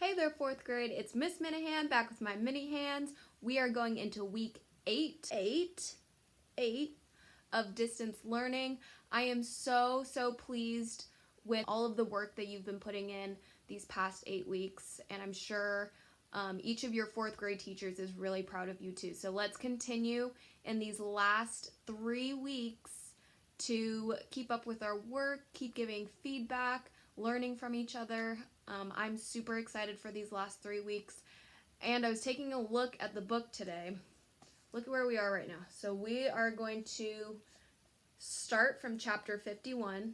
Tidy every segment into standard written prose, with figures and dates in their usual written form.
Hey there, fourth grade. It's Miss Minahan back with my mini hands. We are going into week eight of distance learning. I am so pleased with all of the work that you've been putting in these past 8 weeks, and I'm sure each of your fourth grade teachers is really proud of you too. So let's continue in these last 3 weeks to keep up with our work, keep giving feedback, learning from each other. I'm super excited for these last 3 weeks. And I was taking a look at the book today. Look at where we are right now. So we are going to start from chapter 51.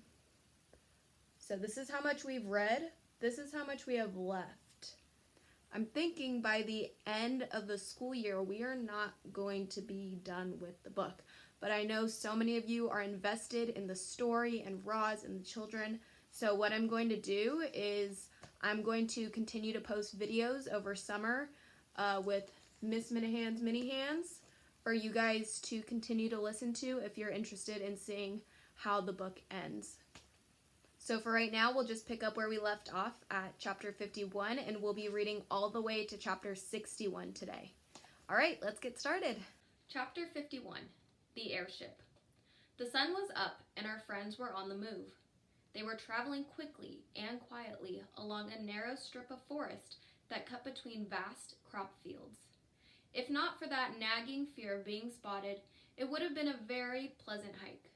So this is how much we've read. This is how much we have left. I'm thinking by the end of the school year, we are not going to be done with the book. But I know so many of you are invested in the story and Roz and the children. So what I'm going to do is I'm going to continue to post videos over summer with Miss Minahan's Mini Hands for you guys to continue to listen to if you're interested in seeing how the book ends. So for right now, we'll just pick up where we left off at chapter 51, and we'll be reading all the way to chapter 61 today. All right, let's get started. Chapter 51, The Airship. The sun was up, and our friends were on the move. They were traveling quickly and quietly along a narrow strip of forest that cut between vast crop fields. If not for that nagging fear of being spotted, it would have been a very pleasant hike.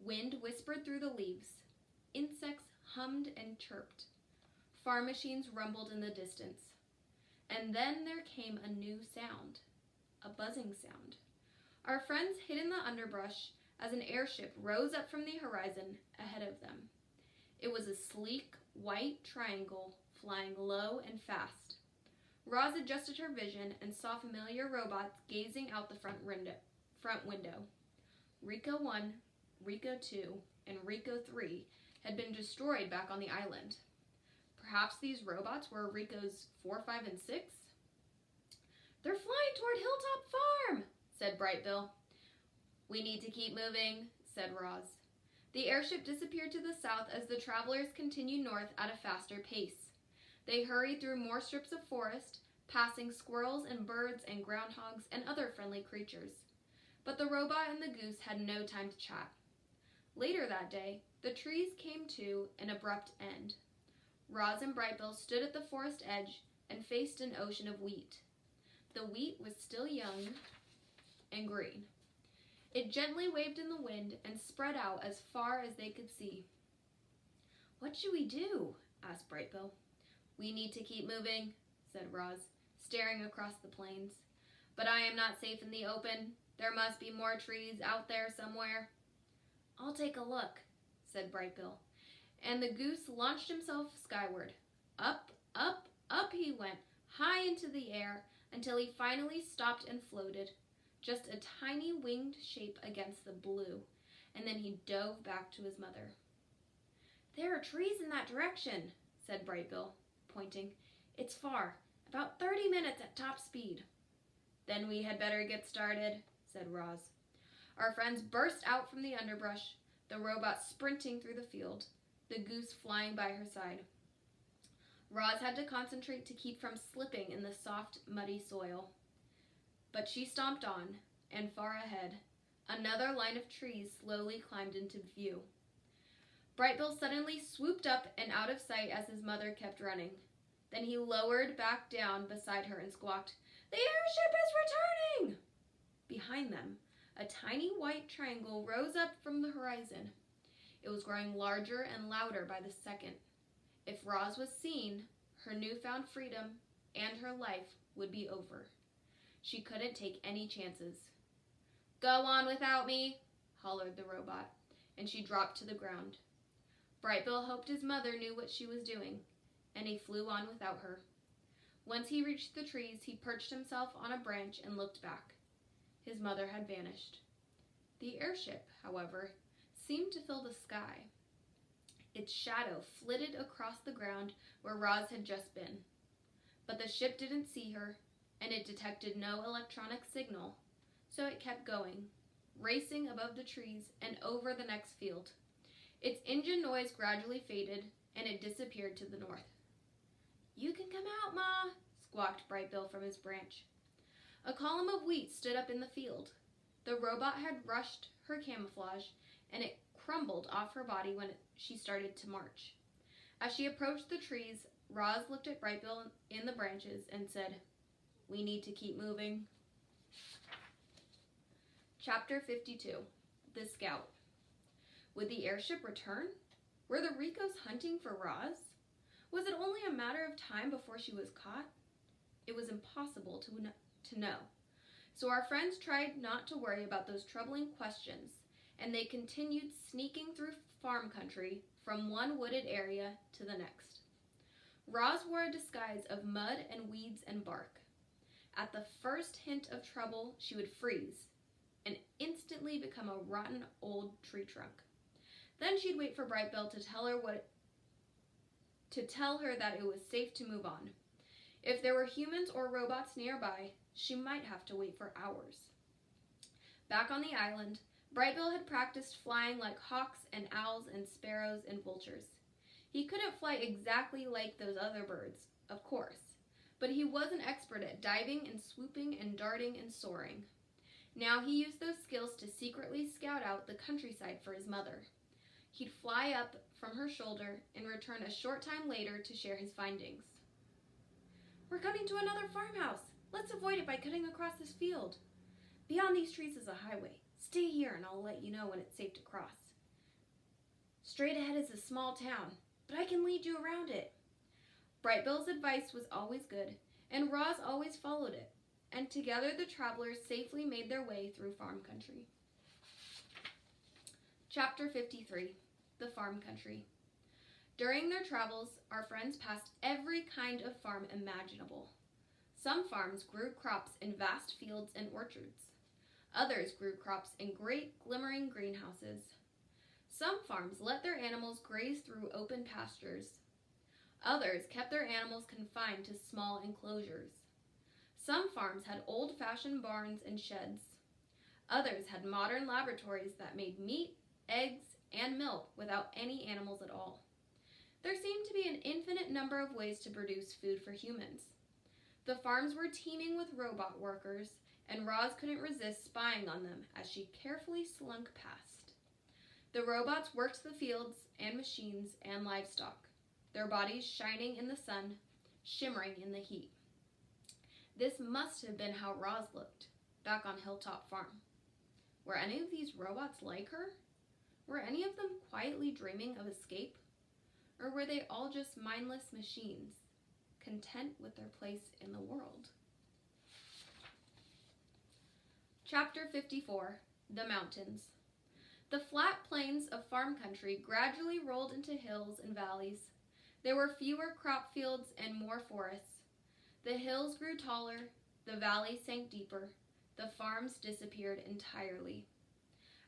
Wind whispered through the leaves. Insects hummed and chirped. Farm machines rumbled in the distance. And then there came a new sound, a buzzing sound. Our friends hid in the underbrush as an airship rose up from the horizon ahead of them. It was a sleek, white triangle flying low and fast. Roz adjusted her vision and saw familiar robots gazing out the front window. Rico 1, Rico 2, and Rico 3 had been destroyed back on the island. Perhaps these robots were Rico's 4, 5, and 6? "They're flying toward Hilltop Farm," said Brightbill. "We need to keep moving," said Roz. The airship disappeared to the south as the travelers continued north at a faster pace. They hurried through more strips of forest, passing squirrels and birds and groundhogs and other friendly creatures. But the robot and the goose had no time to chat. Later that day, the trees came to an abrupt end. Roz and Brightbill stood at the forest edge and faced an ocean of wheat. The wheat was still young and green. It gently waved in the wind and spread out as far as they could see. "What should we do?" asked Brightbill. "We need to keep moving," said Roz, staring across the plains. "But I am not safe in the open. There must be more trees out there somewhere." "I'll take a look," said Brightbill, and the goose launched himself skyward. Up, up, up he went, high into the air, until he finally stopped and floated, just a tiny winged shape against the blue, and then he dove back to his mother. "There are trees in that direction," said Brightbill, pointing. "It's far, about 30 minutes at top speed." "Then we had better get started," said Roz. Our friends burst out from the underbrush, the robot sprinting through the field, the goose flying by her side. Roz had to concentrate to keep from slipping in the soft, muddy soil. But she stomped on, and far ahead, another line of trees slowly climbed into view. Brightbill suddenly swooped up and out of sight as his mother kept running. Then he lowered back down beside her and squawked, "The airship is returning!" Behind them, a tiny white triangle rose up from the horizon. It was growing larger and louder by the second. If Roz was seen, her newfound freedom and her life would be over. She couldn't take any chances. "Go on without me," hollered the robot, and she dropped to the ground. Brightbill hoped his mother knew what she was doing, and he flew on without her. Once he reached the trees, he perched himself on a branch and looked back. His mother had vanished. The airship, however, seemed to fill the sky. Its shadow flitted across the ground where Roz had just been. But the ship didn't see her, and it detected no electronic signal, so it kept going, racing above the trees and over the next field. Its engine noise gradually faded, and it disappeared to the north. "You can come out, Ma," squawked Bright Bill from his branch. A column of wheat stood up in the field. The robot had rushed her camouflage, and it crumbled off her body when she started to march. As she approached the trees, Roz looked at Bright Bill in the branches and said, "We need to keep moving." Chapter 52. The Scout. Would the airship return? Were the Ricos hunting for Roz? Was it only a matter of time before she was caught? It was impossible to know. So our friends tried not to worry about those troubling questions, and they continued sneaking through farm country from one wooded area to the next. Roz wore a disguise of mud and weeds and bark. At the first hint of trouble, she would freeze and instantly become a rotten old tree trunk. Then she'd wait for Bright Bill to tell her that it was safe to move on. If there were humans or robots nearby, she might have to wait for hours. Back on the island, Bright Bill had practiced flying like hawks and owls and sparrows and vultures. He couldn't fly exactly like those other birds, of course, but he was an expert at diving and swooping and darting and soaring. Now he used those skills to secretly scout out the countryside for his mother. He'd fly up from her shoulder and return a short time later to share his findings. "We're coming to another farmhouse. Let's avoid it by cutting across this field. Beyond these trees is a highway. Stay here and I'll let you know when it's safe to cross. Straight ahead is a small town, but I can lead you around it." Bright Bill's advice was always good, and Roz always followed it, and together the travelers safely made their way through farm country. Chapter 53. The Farm Country. During their travels, our friends passed every kind of farm imaginable. Some farms grew crops in vast fields and orchards. Others grew crops in great glimmering greenhouses. Some farms let their animals graze through open pastures. Others kept their animals confined to small enclosures. Some farms had old-fashioned barns and sheds. Others had modern laboratories that made meat, eggs, and milk without any animals at all. There seemed to be an infinite number of ways to produce food for humans. The farms were teeming with robot workers, and Roz couldn't resist spying on them as she carefully slunk past. The robots worked the fields and machines and livestock, their bodies shining in the sun, shimmering in the heat. This must have been how Roz looked, back on Hilltop Farm. Were any of these robots like her? Were any of them quietly dreaming of escape? Or were they all just mindless machines, content with their place in the world? Chapter 54. The Mountains. The flat plains of farm country gradually rolled into hills and valleys. There were fewer crop fields and more forests. The hills grew taller, the valleys sank deeper, the farms disappeared entirely.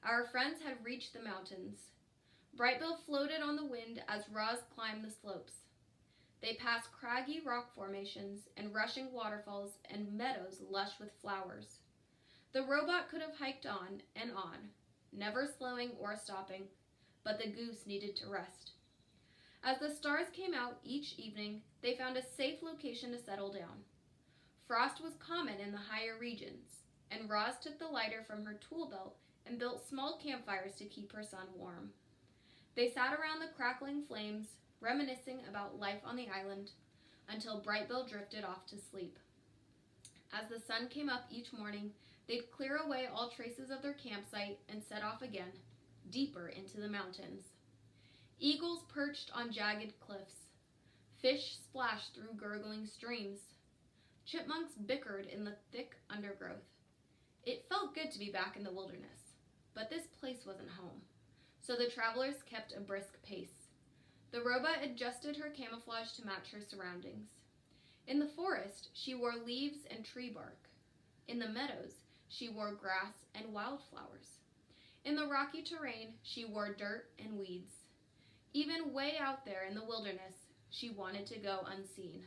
Our friends had reached the mountains. Bright Bill floated on the wind as Roz climbed the slopes. They passed craggy rock formations and rushing waterfalls and meadows lush with flowers. The robot could have hiked on and on, never slowing or stopping, but the goose needed to rest. As the stars came out each evening, they found a safe location to settle down. Frost was common in the higher regions, and Roz took the lighter from her tool belt and built small campfires to keep her son warm. They sat around the crackling flames, reminiscing about life on the island, until Bright Bill drifted off to sleep. As the sun came up each morning, they'd clear away all traces of their campsite and set off again, deeper into the mountains. Eagles perched on jagged cliffs. Fish splashed through gurgling streams. Chipmunks bickered in the thick undergrowth. It felt good to be back in the wilderness, but this place wasn't home, so the travelers kept a brisk pace. The robot adjusted her camouflage to match her surroundings. In the forest, she wore leaves and tree bark. In the meadows, she wore grass and wildflowers. In the rocky terrain, she wore dirt and weeds. Even way out there in the wilderness, she wanted to go unseen.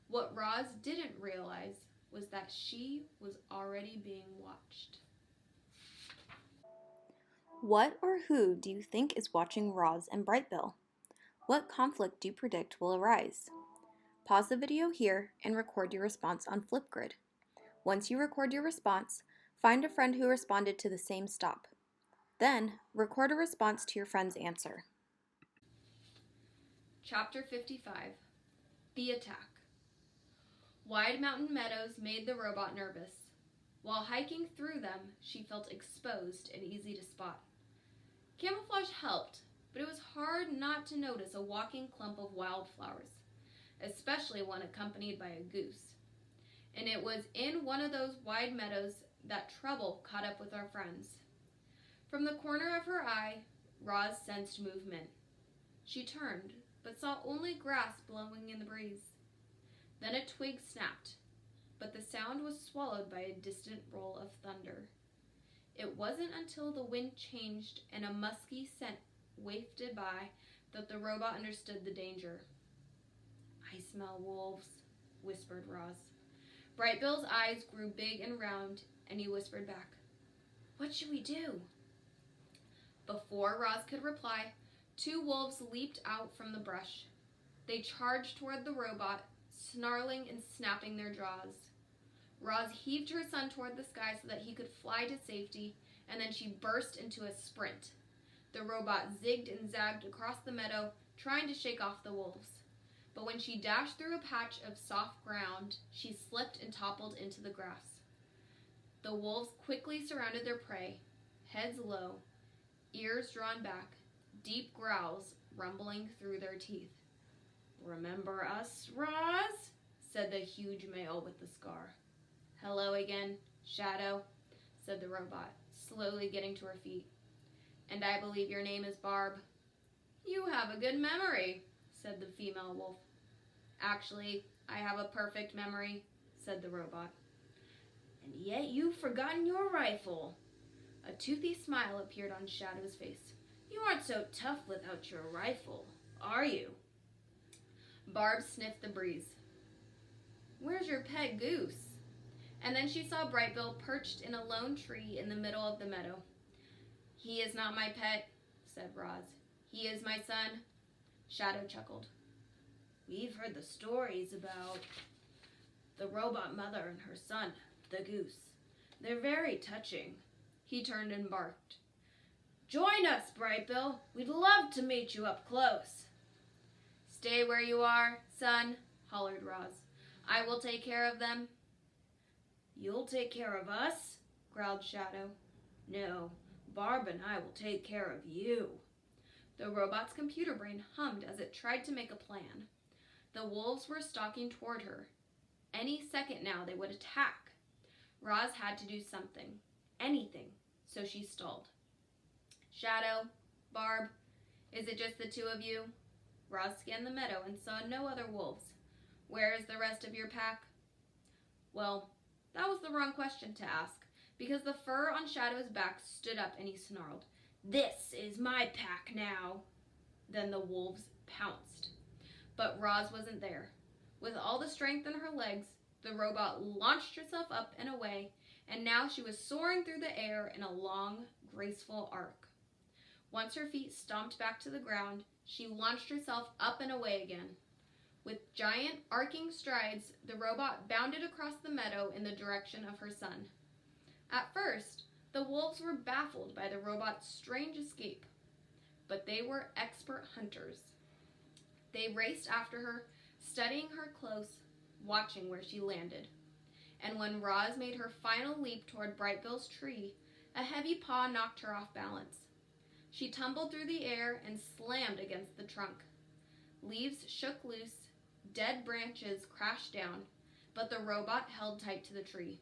What Roz didn't realize was that she was already being watched. What or who do you think is watching Roz and Bright Bill? What conflict do you predict will arise? Pause the video here and record your response on Flipgrid. Once you record your response, find a friend who responded to the same stop. Then, record a response to your friend's answer. Chapter 55. The Attack. Wide mountain meadows made the robot nervous. While hiking through them, she felt exposed and easy to spot. Camouflage helped, but it was hard not to notice a walking clump of wildflowers, especially one accompanied by a goose. And it was in one of those wide meadows that trouble caught up with our friends. From the corner of her eye, Roz sensed movement. She turned, but saw only grass blowing in the breeze. Then a twig snapped, but the sound was swallowed by a distant roll of thunder. It wasn't until the wind changed and a musky scent wafted by that the robot understood the danger. "I smell wolves," whispered Roz. Brightbill's eyes grew big and round, and he whispered back, "What should we do?" Before Roz could reply, two wolves leaped out from the brush. They charged toward the robot, snarling and snapping their jaws. Roz heaved her son toward the sky so that he could fly to safety, and then she burst into a sprint. The robot zigged and zagged across the meadow, trying to shake off the wolves. But when she dashed through a patch of soft ground, she slipped and toppled into the grass. The wolves quickly surrounded their prey, heads low, ears drawn back, deep growls rumbling through their teeth. "Remember us, Roz?" said the huge male with the scar. "Hello again, Shadow," said the robot, slowly getting to her feet. "And I believe your name is Barb." "You have a good memory," said the female wolf. "Actually, I have a perfect memory," said the robot. "And yet you've forgotten your rifle." A toothy smile appeared on Shadow's face. "You aren't so tough without your rifle, are you?" Barb sniffed the breeze. "Where's your pet goose?" And then she saw Brightbill perched in a lone tree in the middle of the meadow. "He is not my pet," said Roz. "He is my son." Shadow chuckled. "We've heard the stories about the robot mother and her son, the goose. They're very touching." He turned and barked. "Join us, Brightbill. We'd love to meet you up close." "Stay where you are, son," hollered Roz. "I will take care of them." "You'll take care of us?" growled Shadow. "No, Barb and I will take care of you." The robot's computer brain hummed as it tried to make a plan. The wolves were stalking toward her. Any second now they would attack. Roz had to do something, anything, so she stalled. "Shadow, Barb, is it just the two of you?" Roz scanned the meadow and saw no other wolves. "Where is the rest of your pack?" Well, that was the wrong question to ask, because the fur on Shadow's back stood up and he snarled, "This is my pack now." Then the wolves pounced. But Roz wasn't there. With all the strength in her legs, the robot launched herself up and away, and now she was soaring through the air in a long, graceful arc. Once her feet stomped back to the ground, she launched herself up and away again. With giant, arcing strides, the robot bounded across the meadow in the direction of her son. At first, the wolves were baffled by the robot's strange escape, but they were expert hunters. They raced after her, studying her close, watching where she landed. And when Roz made her final leap toward Brightbill's tree, a heavy paw knocked her off balance. She tumbled through the air and slammed against the trunk. Leaves shook loose, dead branches crashed down, but the robot held tight to the tree.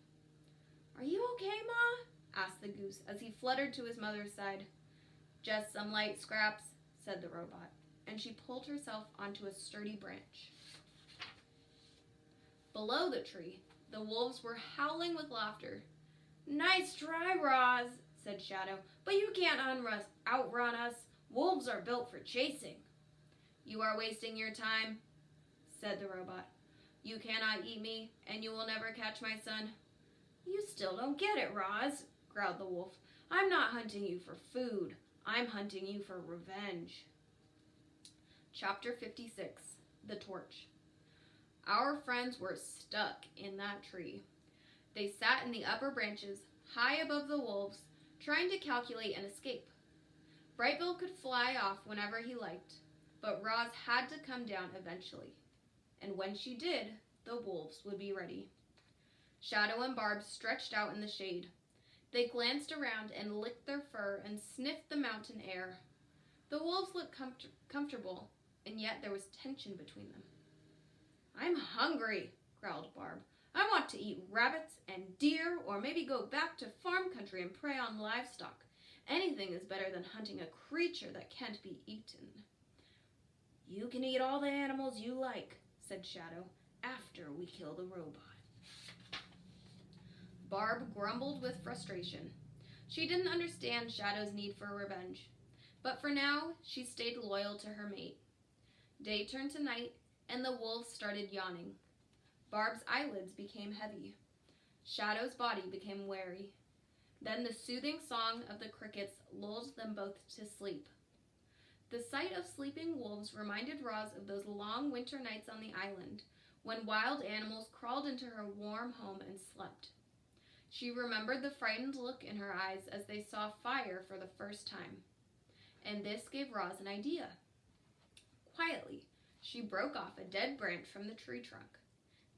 "Are you okay, Ma?" asked the goose as he fluttered to his mother's side. "Just some light scraps," said the robot, and she pulled herself onto a sturdy branch. Below the tree, the wolves were howling with laughter. "Nice try, Roz," said Shadow, "but you can't outrun us. Wolves are built for chasing." "You are wasting your time," said the robot. "You cannot eat me, and you will never catch my son." "You still don't get it, Roz," growled the wolf. "I'm not hunting you for food. I'm hunting you for revenge." Chapter 56. The Torch. Our friends were stuck in that tree. They sat in the upper branches, high above the wolves, trying to calculate an escape. Brightbill could fly off whenever he liked, but Roz had to come down eventually. And when she did, the wolves would be ready. Shadow and Barb stretched out in the shade. They glanced around and licked their fur and sniffed the mountain air. The wolves looked comfortable, and yet there was tension between them. "I'm hungry," growled Barb. "I want to eat rabbits and deer, or maybe go back to farm country and prey on livestock. Anything is better than hunting a creature that can't be eaten." "You can eat all the animals you like," said Shadow, "after we kill the robot." Barb grumbled with frustration. She didn't understand Shadow's need for revenge, but for now, she stayed loyal to her mate. Day turned to night, and the wolves started yawning. Barb's eyelids became heavy. Shadow's body became weary. Then the soothing song of the crickets lulled them both to sleep. The sight of sleeping wolves reminded Roz of those long winter nights on the island, when wild animals crawled into her warm home and slept. She remembered the frightened look in her eyes as they saw fire for the first time. And this gave Roz an idea. Quietly, she broke off a dead branch from the tree trunk.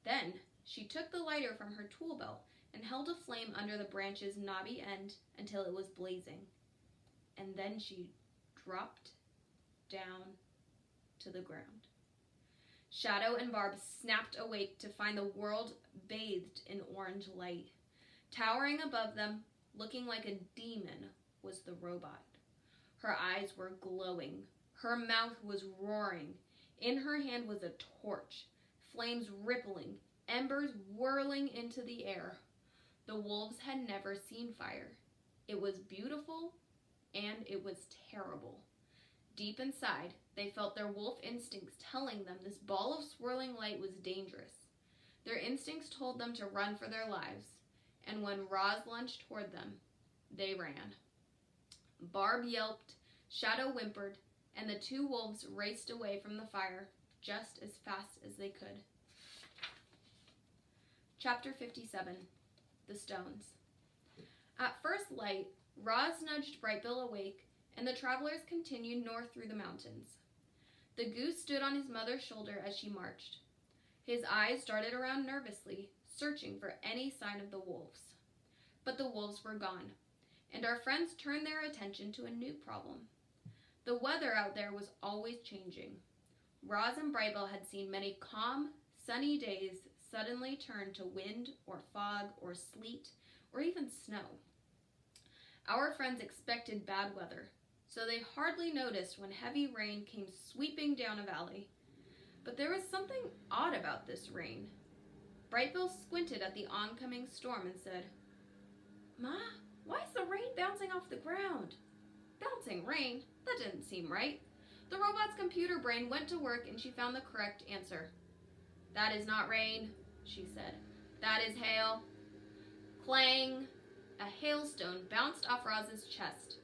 Then, she took the lighter from her tool belt and held a flame under the branch's knobby end until it was blazing. And then she dropped down to the ground. Shadow and Barb snapped awake to find the world bathed in orange light. Towering above them, looking like a demon, was the robot. Her eyes were glowing. Her mouth was roaring. In her hand was a torch, flames rippling, embers whirling into the air. The wolves had never seen fire. It was beautiful, and it was terrible. Deep inside, they felt their wolf instincts telling them this ball of swirling light was dangerous. Their instincts told them to run for their lives, and when Roz lunged toward them, they ran. Barb yelped, Shadow whimpered, and the two wolves raced away from the fire just as fast as they could. Chapter 57. The Stones. At first light, Roz nudged Brightbill awake, and the travelers continued north through the mountains. The goose stood on his mother's shoulder as she marched. His eyes darted around nervously, searching for any sign of the wolves. But the wolves were gone, and our friends turned their attention to a new problem. The weather out there was always changing. Roz and Brightbill had seen many calm, sunny days suddenly turn to wind or fog or sleet or even snow. Our friends expected bad weather, so they hardly noticed when heavy rain came sweeping down a valley. But there was something odd about this rain. Brightbill squinted at the oncoming storm and said, "Ma, why is the rain bouncing off the ground?" "Bouncing rain? That didn't seem right." The robot's computer brain went to work and she found the correct answer. "That is not rain," she said. "That is hail." Clang! A hailstone bounced off Roz's chest.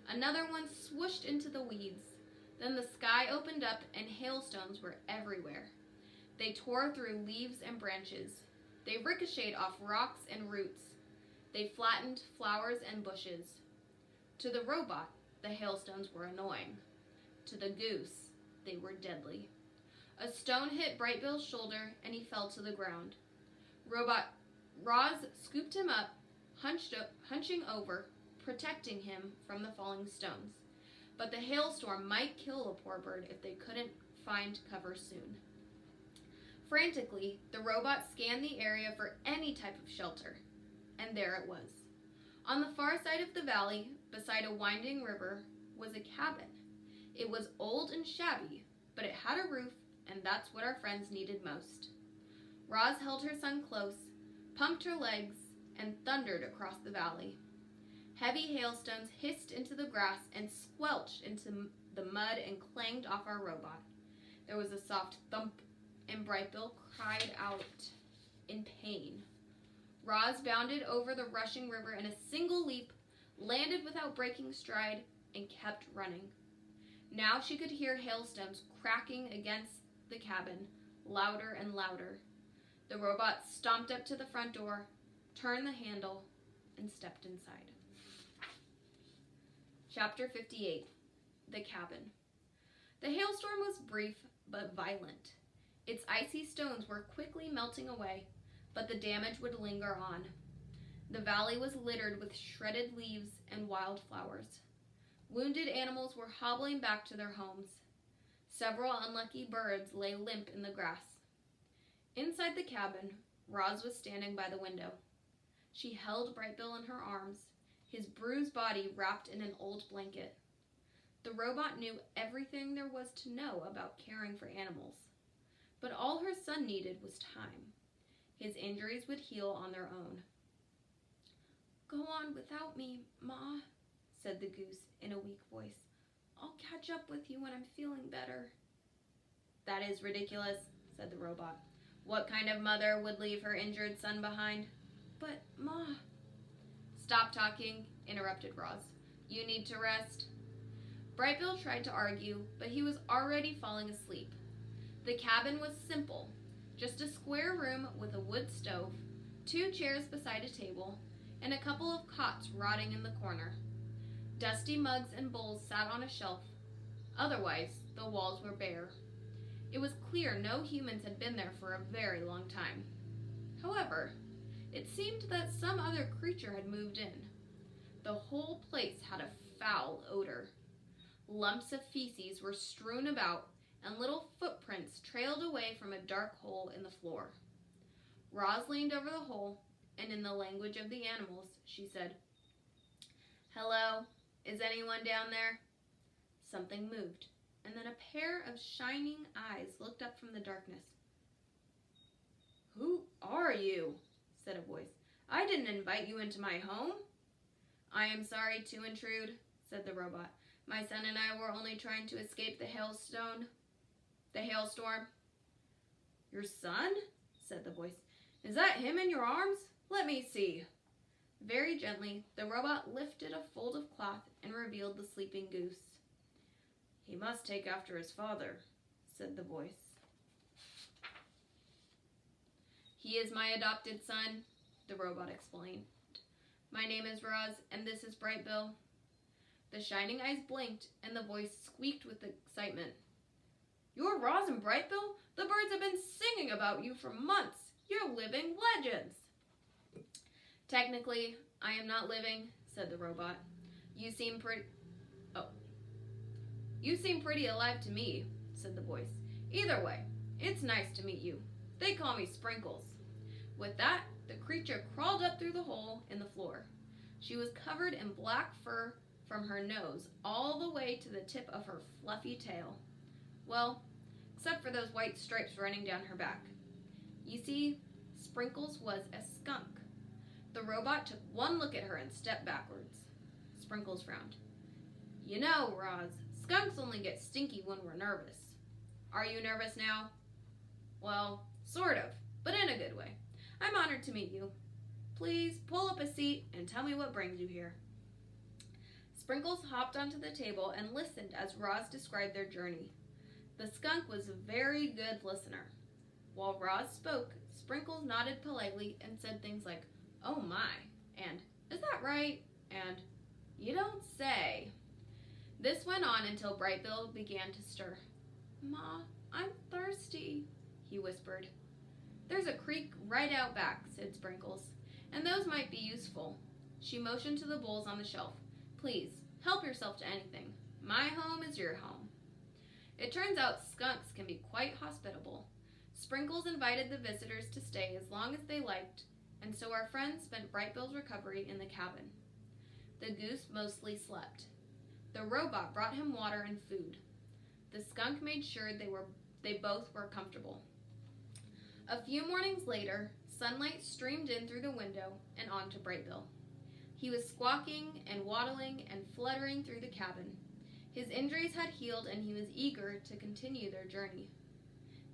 Another one swooshed into the weeds. Then the sky opened up and hailstones were everywhere. They tore through leaves and branches. They ricocheted off rocks and roots. They flattened flowers and bushes. To the robot, the hailstones were annoying. To the goose, they were deadly. A stone hit Brightbill's shoulder and he fell to the ground. Roz scooped him up, hunching over, protecting him from the falling stones. But the hailstorm might kill a poor bird if they couldn't find cover soon. Frantically, the robot scanned the area for any type of shelter, and there it was. On the far side of the valley, beside a winding river, was a cabin. It was old and shabby, but it had a roof, and that's what our friends needed most. Roz held her son close, pumped her legs, and thundered across the valley. Heavy hailstones hissed into the grass and squelched into the mud and clanged off our robot. There was a soft thump, and Brightbill cried out in pain. Roz bounded over the rushing river in a single leap, landed without breaking stride, and kept running. Now she could hear hailstones cracking against the cabin, louder and louder. The robot stomped up to the front door, turned the handle, and stepped inside. Chapter 58. The Cabin. The hailstorm was brief but violent. Its icy stones were quickly melting away, but the damage would linger on. The valley was littered with shredded leaves and wildflowers. Wounded animals were hobbling back to their homes. Several unlucky birds lay limp in the grass. Inside the cabin, Roz was standing by the window. She held Brightbill in her arms, his bruised body wrapped in an old blanket. The robot knew everything there was to know about caring for animals, but all her son needed was time. His injuries would heal on their own. "Go on without me, Ma," said the goose in a weak voice. "I'll catch up with you when I'm feeling better." "That is ridiculous," said the robot. "What kind of mother would leave her injured son behind?" "But, Ma..." "Stop talking," interrupted Roz. "You need to rest." Brightbill tried to argue, but he was already falling asleep. The cabin was simple, just a square room with a wood stove, 2 chairs beside a table, and a couple of cots rotting in the corner. Dusty mugs and bowls sat on a shelf. Otherwise, the walls were bare. It was clear no humans had been there for a very long time. However, it seemed that some other creature had moved in. The whole place had a foul odor. Lumps of feces were strewn about, and little footprints trailed away from a dark hole in the floor. Roz leaned over the hole, and in the language of the animals, she said, "Hello, is anyone down there?" Something moved, and then a pair of shining eyes looked up from the darkness. "Who are you?" said a voice. "I didn't invite you into my home." "I am sorry to intrude," said the robot. "My son and I were only trying to escape the hailstorm." "Your son?" said the voice. "Is that him in your arms? Let me see." Very gently, the robot lifted a fold of cloth and revealed the sleeping goose. "He must take after his father," said the voice. "He is my adopted son," the robot explained. "My name is Roz, and this is Brightbill." The shining eyes blinked, and the voice squeaked with excitement. "You're Roz and Brightbill? The birds have been singing about you for months. You're living legends." "Technically, I am not living," said the robot. You seem pretty alive to me," said the voice. "Either way, it's nice to meet you. They call me Sprinkles." With that, the creature crawled up through the hole in the floor. She was covered in black fur from her nose all the way to the tip of her fluffy tail. Well, except for those white stripes running down her back. You see, Sprinkles was a skunk. The robot took one look at her and stepped backwards. Sprinkles frowned. "You know, Roz, skunks only get stinky when we're nervous. Are you nervous now?" "Well, sort of, but in a good way. I'm honored to meet you. Please pull up a seat and tell me what brings you here." Sprinkles hopped onto the table and listened as Roz described their journey. The skunk was a very good listener. While Roz spoke, Sprinkles nodded politely and said things like, "Oh my," and "Is that right?" and "You don't say." This went on until Brightbill began to stir. "Ma, I'm thirsty," he whispered. "There's a creek right out back," said Sprinkles, "and those might be useful." She motioned to the bowls on the shelf. "Please, help yourself to anything. My home is your home." It turns out skunks can be quite hospitable. Sprinkles invited the visitors to stay as long as they liked, and so our friends spent Brightbill's recovery in the cabin. The goose mostly slept. The robot brought him water and food. The skunk made sure they both were comfortable. A few mornings later, sunlight streamed in through the window and onto Brightbill. He was squawking and waddling and fluttering through the cabin. His injuries had healed, and he was eager to continue their journey.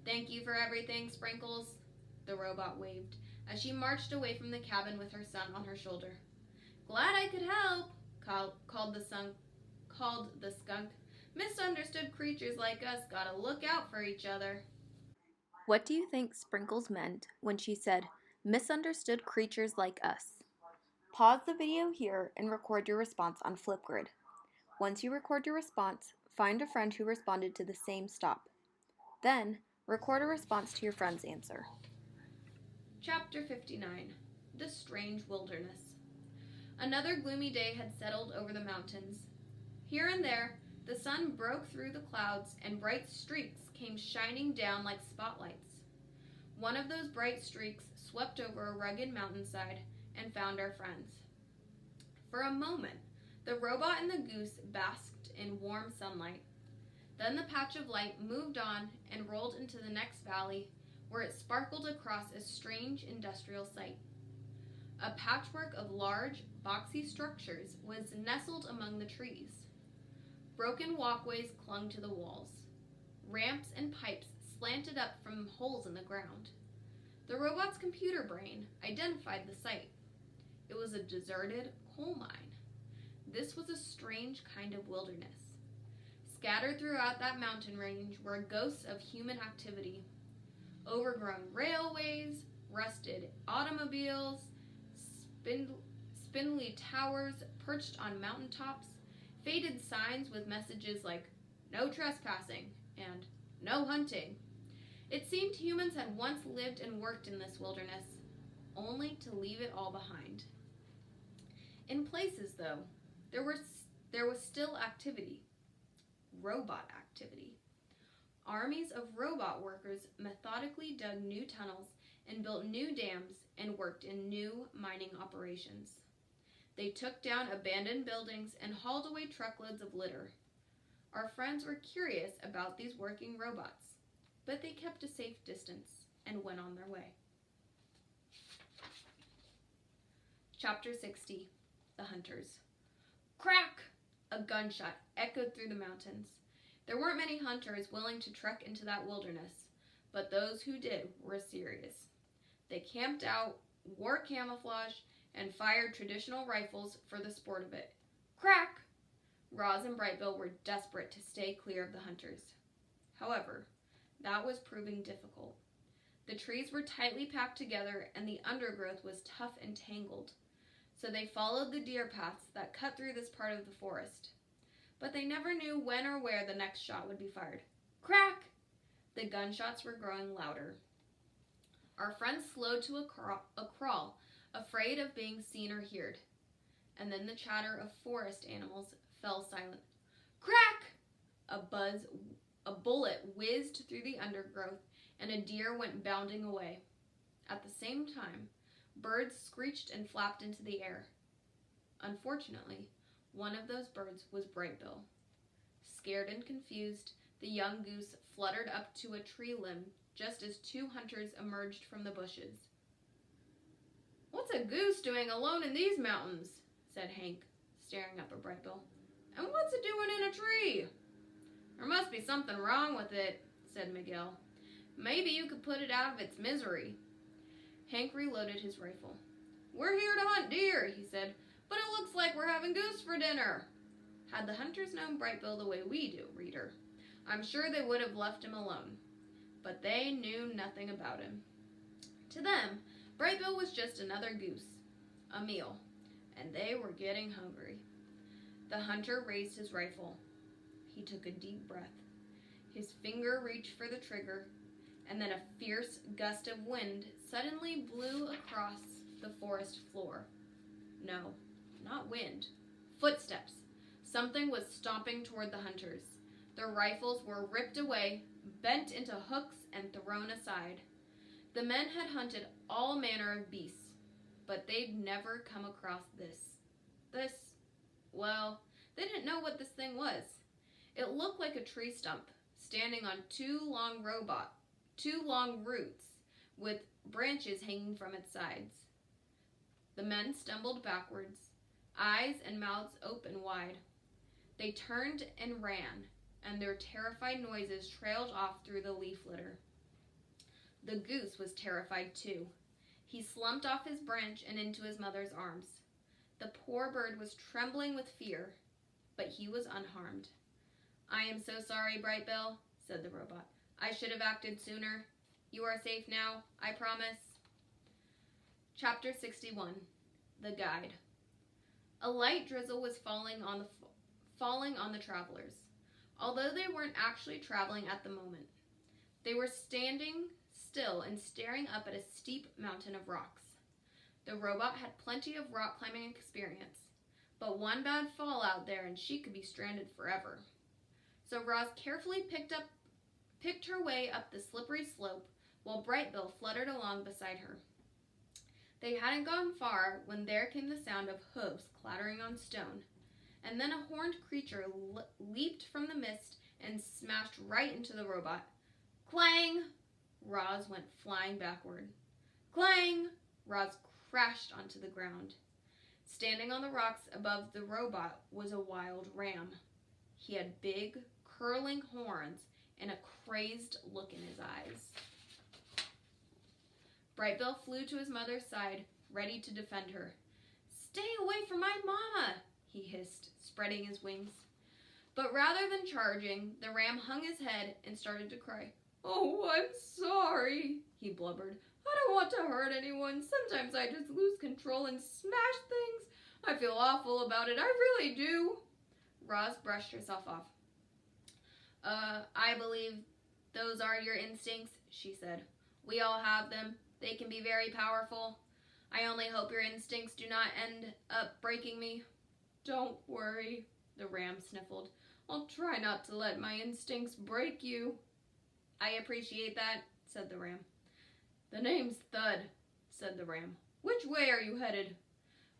"Thank you for everything, Sprinkles," the robot waved as she marched away from the cabin with her son on her shoulder. "Glad I could help," called the skunk. "Misunderstood creatures like us gotta look out for each other." What do you think Sprinkles meant when she said, misunderstood creatures like us? Pause the video here and record your response on Flipgrid. Once you record your response, find a friend who responded to the same stop. Then, record a response to your friend's answer. Chapter 59. The Strange Wilderness. Another gloomy day had settled over the mountains. Here and there, the sun broke through the clouds and bright streaks came shining down like spotlights. One of those bright streaks swept over a rugged mountainside and found our friends. For a moment, the robot and the goose basked in warm sunlight. Then the patch of light moved on and rolled into the next valley, where it sparkled across a strange industrial site. A patchwork of large, boxy structures was nestled among the trees. Broken walkways clung to the walls. Ramps and pipes slanted up from holes in the ground. The robot's computer brain identified the site. It was a deserted coal mine. This was a strange kind of wilderness. Scattered throughout that mountain range were ghosts of human activity. Overgrown railways, rusted automobiles, spindly towers perched on mountaintops, faded signs with messages like, "No trespassing," and "No hunting." It seemed humans had once lived and worked in this wilderness, only to leave it all behind. In places, though, there was still activity. Robot activity. Armies of robot workers methodically dug new tunnels and built new dams and worked in new mining operations. They took down abandoned buildings and hauled away truckloads of litter. Our friends were curious about these working robots, but they kept a safe distance and went on their way. Chapter 60. The Hunters. Crack! A gunshot echoed through the mountains. There weren't many hunters willing to trek into that wilderness, but those who did were serious. They camped out, wore camouflage, and fired traditional rifles for the sport of it. Crack! Roz and Brightbill were desperate to stay clear of the hunters. However, that was proving difficult. The trees were tightly packed together and the undergrowth was tough and tangled, so they followed the deer paths that cut through this part of the forest. But they never knew when or where the next shot would be fired. Crack! The gunshots were growing louder. Our friends slowed to a crawl, afraid of being seen or heard. And then the chatter of forest animals fell silent. Crack! A bullet whizzed through the undergrowth, and a deer went bounding away. At the same time, birds screeched and flapped into the air. Unfortunately, one of those birds was Brightbill. Scared and confused, the young goose fluttered up to a tree limb just as two hunters emerged from the bushes. "What's a goose doing alone in these mountains?" said Hank, staring up at Brightbill. "And what's it doing in a tree?" "There must be something wrong with it," said Miguel. "Maybe you could put it out of its misery." Hank reloaded his rifle. "We're here to hunt deer," he said, "but it looks like we're having goose for dinner." Had the hunters known Brightbill the way we do, reader, I'm sure they would have left him alone. But they knew nothing about him. To them, Brightbill was just another goose, a meal, and they were getting hungry. The hunter raised his rifle. He took a deep breath. His finger reached for the trigger, and then a fierce gust of wind suddenly blew across the forest floor. No, not wind. Footsteps. Something was stomping toward the hunters. Their rifles were ripped away, bent into hooks, and thrown aside. The men had hunted all manner of beasts, but they'd never come across this. Well, they didn't know what this thing was. It looked like a tree stump, standing on two long roots, with branches hanging from its sides. The men stumbled backwards, eyes and mouths open wide. They turned and ran, and their terrified noises trailed off through the leaf litter. The goose was terrified too. He slumped off his branch and into his mother's arms. The poor bird was trembling with fear, but he was unharmed. "I am so sorry, Brightbill," said the robot. "I should have acted sooner." You are safe now, I promise. Chapter 61. The Guide. A light drizzle was falling on the travelers, although they weren't actually traveling at the moment. They were standing still and staring up at a steep mountain of rocks. The robot had plenty of rock climbing experience, but one bad fall out there and she could be stranded forever. So Roz carefully picked her way up the slippery slope while Brightbill fluttered along beside her. They hadn't gone far when there came the sound of hooves clattering on stone, and then a horned creature leaped from the mist and smashed right into the robot. Clang! Roz went flying backward. Clang! Roz crashed onto the ground. Standing on the rocks above the robot was a wild ram. He had big, curling horns and a crazed look in his eyes. Brightbill flew to his mother's side, ready to defend her. Stay away from my mama, he hissed, spreading his wings. But rather than charging, the ram hung his head and started to cry. Oh, I'm sorry, he blubbered. I don't want to hurt anyone. Sometimes I just lose control and smash things. I feel awful about it. I really do. Roz brushed herself off. I believe those are your instincts, she said. We all have them. They can be very powerful. I only hope your instincts do not end up breaking me. Don't worry, the ram sniffled. I'll try not to let my instincts break you. I appreciate that, said the ram. The name's Thud, said the ram. Which way are you headed?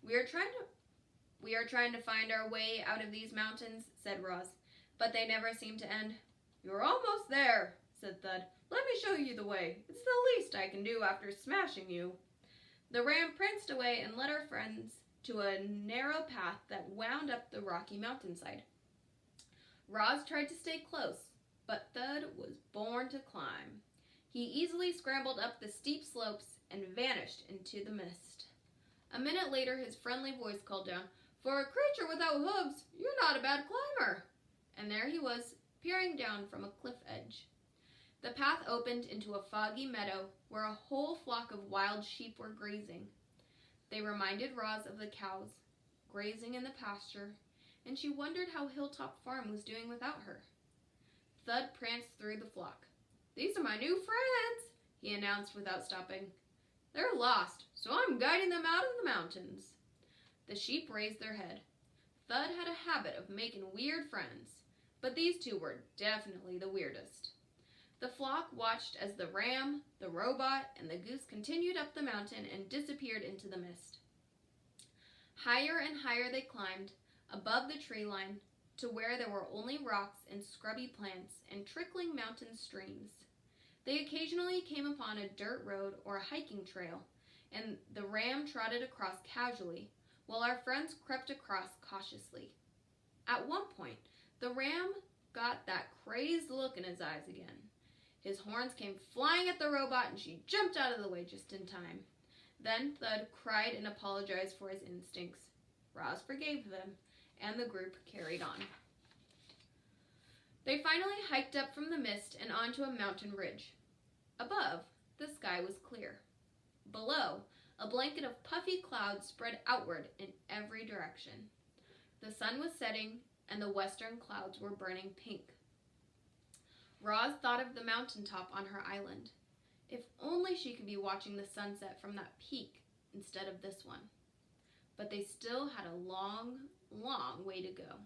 We are trying to find our way out of these mountains, said Roz, but they never seem to end. You're almost there, said Thud. Let me show you the way. It's the least I can do after smashing you. The ram pranced away and led our friends to a narrow path that wound up the rocky mountainside. Roz tried to stay close, but Thud was born to climb. He easily scrambled up the steep slopes and vanished into the mist. A minute later, his friendly voice called down, For a creature without hooves, you're not a bad climber. And there he was, peering down from a cliff edge. The path opened into a foggy meadow where a whole flock of wild sheep were grazing. They reminded Roz of the cows, grazing in the pasture, and she wondered how Hilltop Farm was doing without her. Thud pranced through the flock. These are my new friends, he announced without stopping. They're lost, so I'm guiding them out of the mountains. The sheep raised their head. Thud had a habit of making weird friends, but these two were definitely the weirdest. The flock watched as the ram, the robot, and the goose continued up the mountain and disappeared into the mist. Higher and higher they climbed, above the tree line, to where there were only rocks and scrubby plants and trickling mountain streams. They occasionally came upon a dirt road or a hiking trail, and the ram trotted across casually, while our friends crept across cautiously. At one point, the ram got that crazed look in his eyes again. His horns came flying at the robot, and she jumped out of the way just in time. Then Thud cried and apologized for his instincts. Roz forgave them, and the group carried on. They finally hiked up from the mist and onto a mountain ridge. Above, the sky was clear. Below, a blanket of puffy clouds spread outward in every direction. The sun was setting, and the western clouds were burning pink. Roz thought of the mountaintop on her island. If only she could be watching the sunset from that peak instead of this one. But they still had a long, long way to go.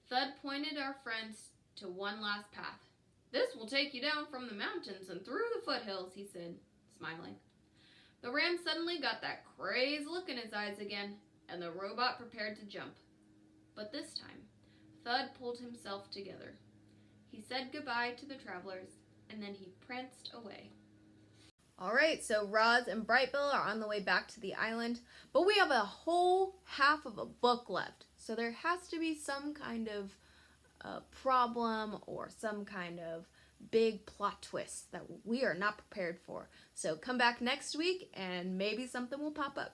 Thud pointed our friends to one last path. This will take you down from the mountains and through the foothills, he said, smiling. The ram suddenly got that crazed look in his eyes again, and the robot prepared to jump. But this time, Thud pulled himself together. He said goodbye to the travelers, and then he pranced away. All right, so Roz and Brightbill are on the way back to the island, but we have a whole half of a book left. So there has to be some kind of problem or some kind of big plot twist that we are not prepared for. So come back next week and maybe something will pop up.